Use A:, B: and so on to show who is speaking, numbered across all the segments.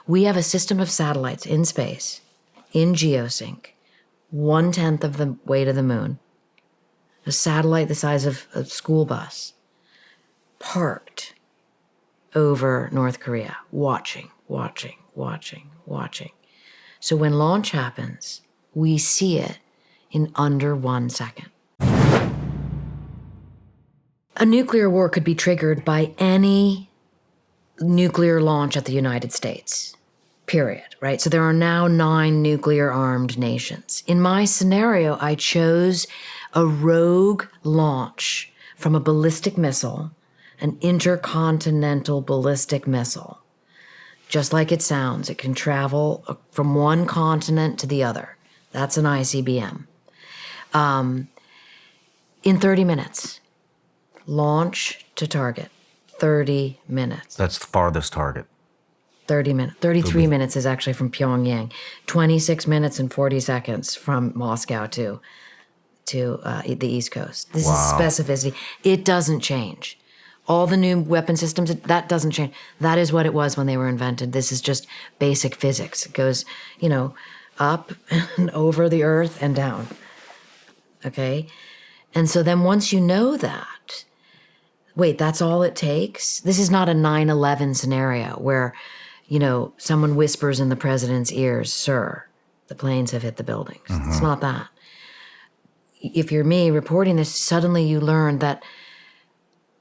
A: We have a system of satellites in space, in geosync, 1/10 of the way to the moon, a satellite the size of a school bus, parked over North Korea, watching. So when launch happens, we see it in under 1 second. A nuclear war could be triggered by any nuclear launch at the United States, period, right? So there are now 9 nuclear-armed nations. In my scenario, I chose a rogue launch from a ballistic missile, an intercontinental ballistic missile. Just like it sounds, it can travel from one continent to the other. That's an ICBM. In 30 minutes. Launch to target. 30 minutes.
B: That's the farthest target.
A: 30 minutes. 33 minutes is actually from Pyongyang. 26 minutes and 40 seconds from Moscow to the East Coast. This is specificity. It doesn't change. All the new weapon systems, that doesn't change. That is what it was when they were invented. This is just basic physics. It goes, up and over the earth and down. Okay? And so then once you know that, wait, that's all it takes? This is not a 9/11 scenario where, someone whispers in the president's ears, "Sir, the planes have hit the buildings." Mm-hmm. It's not that. If you're me reporting this, suddenly you learn that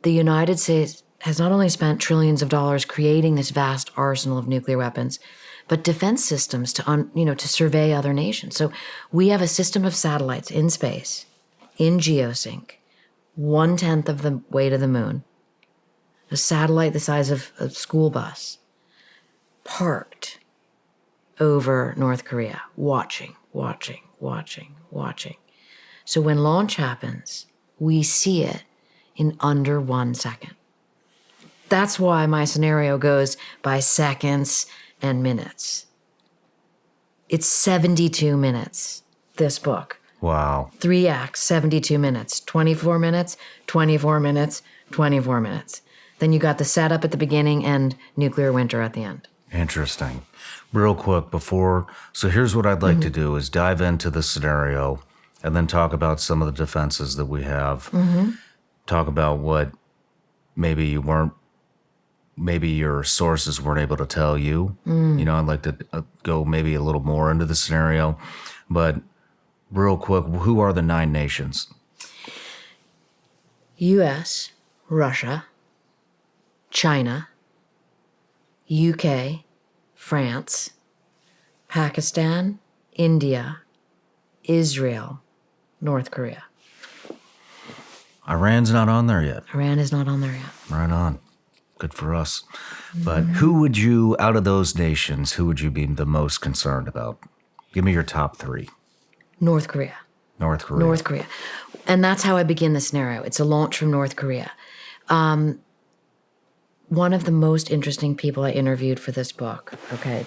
A: the United States has not only spent trillions of dollars creating this vast arsenal of nuclear weapons, but defense systems to survey other nations. So we have a system of satellites in space, in geosync, 1/10 of the way to the moon, a satellite the size of a school bus, parked over North Korea, watching. So when launch happens, we see it in under 1 second. That's why my scenario goes by seconds and minutes. It's 72 minutes, this book.
B: Wow.
A: 3 acts, 72 minutes, 24 minutes, 24 minutes, 24 minutes. Then you got the setup at the beginning and nuclear winter at the end.
B: Interesting. Real quick so here's what I'd like to do is dive into the scenario and then talk about some of the defenses that we have. Mm-hmm. Talk about what maybe your sources weren't able to tell you. I'd like to go maybe a little more into the scenario. But real quick, who are the 9 nations?
A: U.S., Russia, China, UK, France, Pakistan, India, Israel, North Korea.
B: Iran's not on there yet.
A: Iran is not on there yet.
B: Right on. Good for us. But out of those nations, who would you be the most concerned about? Give me your top 3.
A: North Korea. And that's how I begin the scenario. It's a launch from North Korea. One of the most interesting people I interviewed for this book, okay,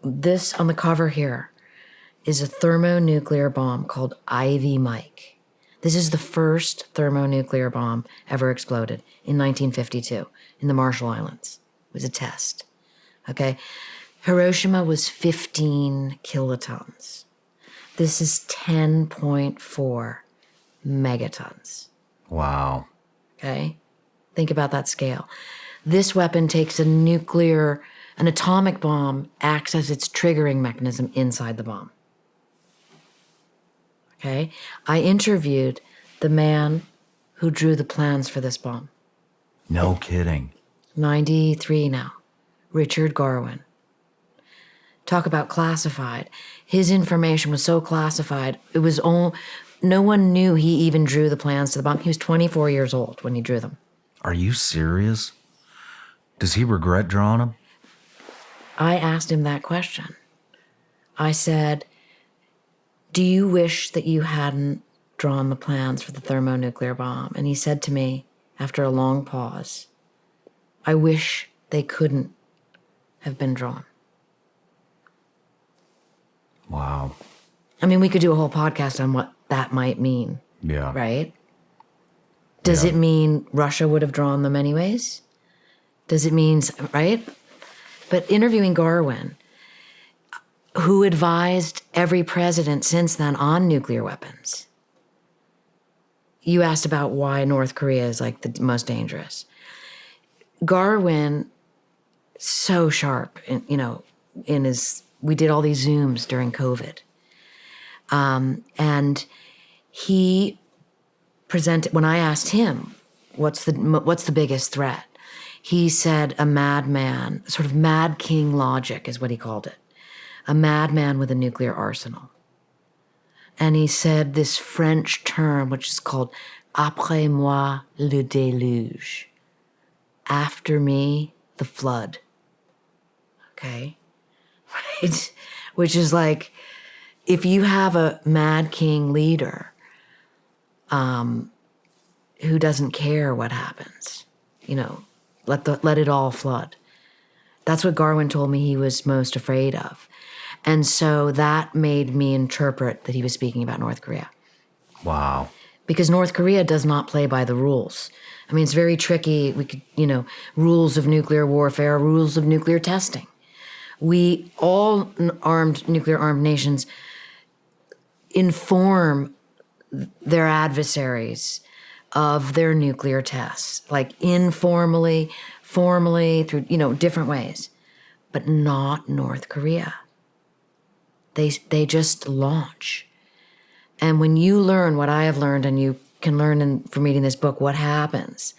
A: this on the cover here is a thermonuclear bomb called Ivy Mike. This is the first thermonuclear bomb ever exploded in 1952 in the Marshall Islands. It was a test, okay? Hiroshima was 15 kilotons. This is 10.4 megatons.
B: Wow.
A: Okay? Think about that scale. This weapon takes an atomic bomb, acts as its triggering mechanism inside the bomb. Okay? I interviewed the man who drew the plans for this bomb.
B: No kidding.
A: 93 now. Richard Garwin. Talk about classified. His information was so classified, no one knew he even drew the plans to the bomb. He was 24 years old when he drew them.
B: Are you serious? Does he regret drawing them?
A: I asked him that question. I said, "Do you wish that you hadn't drawn the plans for the thermonuclear bomb?" And he said to me, after a long pause, "I wish they couldn't have been drawn."
B: Wow.
A: I mean, we could do a whole podcast on what that might mean.
B: Yeah.
A: Right? Does it mean Russia would have drawn them anyways? Does it mean, right? But interviewing Garwin, who advised every president since then on nuclear weapons. You asked about why North Korea is like the most dangerous. Garwin, so sharp, we did all these Zooms during COVID. And he presented, when I asked him, what's the biggest threat? He said a madman, sort of mad king logic is what he called it. A madman with a nuclear arsenal. And he said this French term, which is called après moi le déluge. After me, the flood. Okay? Right? Which is like, if you have a mad king leader who doesn't care what happens, let it all flood. That's what Garwin told me he was most afraid of. And so that made me interpret that he was speaking about North Korea.
B: Wow. Because
A: North Korea does not play by the rules. I mean, it's very tricky. We could, rules of nuclear warfare, rules of nuclear testing. All nuclear armed nations inform their adversaries of their nuclear tests, like informally, formally, through, different ways, but not North Korea. They just launch. And when you learn what I have learned, and you can learn from reading this book, what happens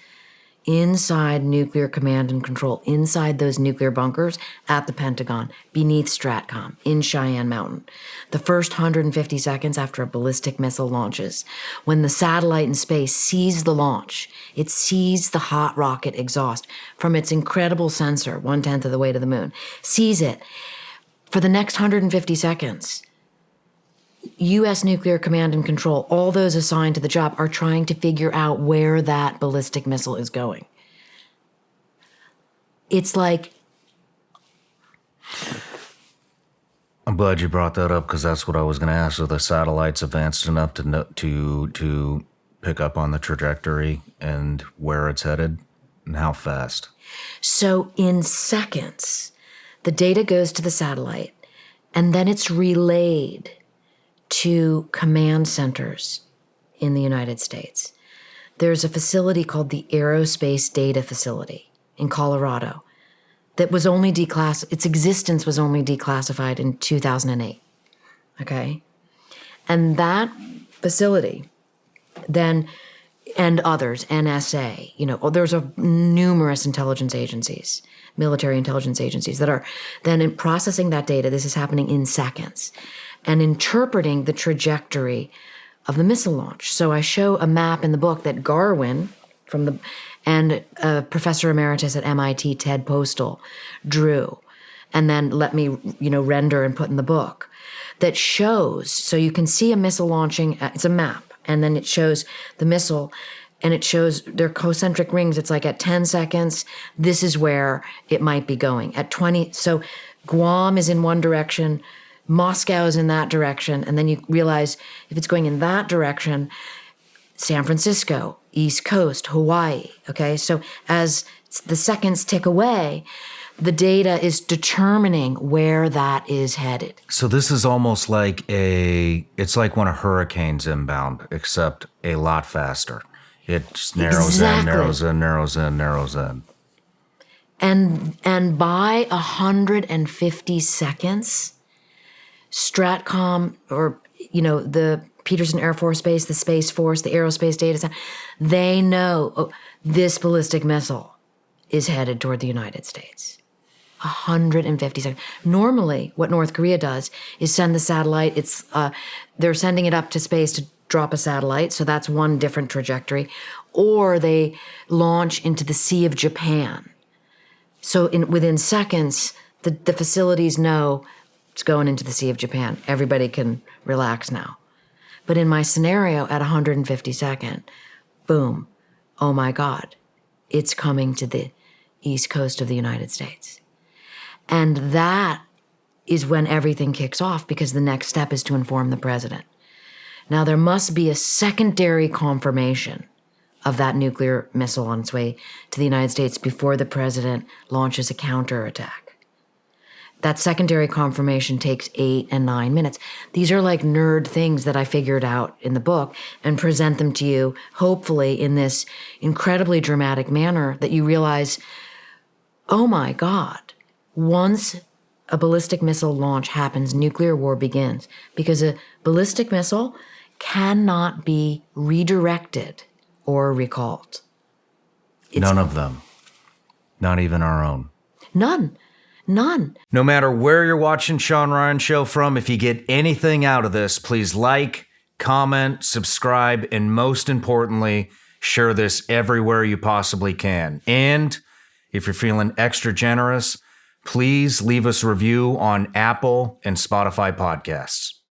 A: inside nuclear command and control, inside those nuclear bunkers at the Pentagon, beneath STRATCOM, in Cheyenne Mountain, the first 150 seconds after a ballistic missile launches, when the satellite in space sees the launch, it sees the hot rocket exhaust from its incredible sensor, 1/10 of the way to the moon, sees it. For the next 150 seconds, U.S. nuclear command and control, all those assigned to the job, are trying to figure out where that ballistic missile is going. It's like...
B: I'm glad you brought that up, because that's what I was going to ask. Are the satellites advanced enough to pick up on the trajectory and where it's headed, and how fast?
A: So in seconds, the data goes to the satellite, and then it's relayed to command centers in the United States. There's a facility called the Aerospace Data Facility in Colorado that was only its existence was only declassified in 2008. Okay? And that facility then, and others, NSA, there's numerous intelligence agencies, military intelligence agencies that are then in processing that data. This is happening in seconds, and interpreting the trajectory of the missile launch. So I show a map in the book that Garwin and Professor Emeritus at MIT, Ted Postal, drew, and then let me, render and put in the book, that shows, so you can see a missile launching, it's a map, and then it shows the missile, and it shows their concentric rings. It's like at 10 seconds, this is where it might be going. At 20, so Guam is in one direction, Moscow is in that direction, and then you realize if it's going in that direction, San Francisco, East Coast, Hawaii, okay? So as the seconds tick away, the data is determining where that is headed.
B: So this is almost like it's like when a hurricane's inbound, except a lot faster. It just narrows in, narrows in, narrows in, narrows in.
A: And by 150 seconds, STRATCOM, or, the Peterson Air Force Base, the Space Force, the Aerospace Data Center, they know this ballistic missile is headed toward the United States. 150 seconds. Normally, what North Korea does is send the satellite. They're sending it up to space to drop a satellite, so that's one different trajectory. Or they launch into the Sea of Japan. So within seconds, the facilities know it's going into the Sea of Japan. Everybody can relax now. But in my scenario, at 150 seconds, boom, oh my God, it's coming to the East Coast of the United States. And that is when everything kicks off, because the next step is to inform the president. Now, there must be a secondary confirmation of that nuclear missile on its way to the United States before the president launches a counterattack. That secondary confirmation takes 8 and 9 minutes. These are like nerd things that I figured out in the book and present them to you, hopefully in this incredibly dramatic manner that you realize, oh my God, once a ballistic missile launch happens, nuclear war begins, because a ballistic missile cannot be redirected or recalled.
B: None of them. Not even our own.
A: None.
B: No matter where you're watching Shawn Ryan Show from, if you get anything out of this, please like, comment, subscribe, and most importantly, share this everywhere you possibly can. And if you're feeling extra generous, please leave us a review on Apple and Spotify podcasts.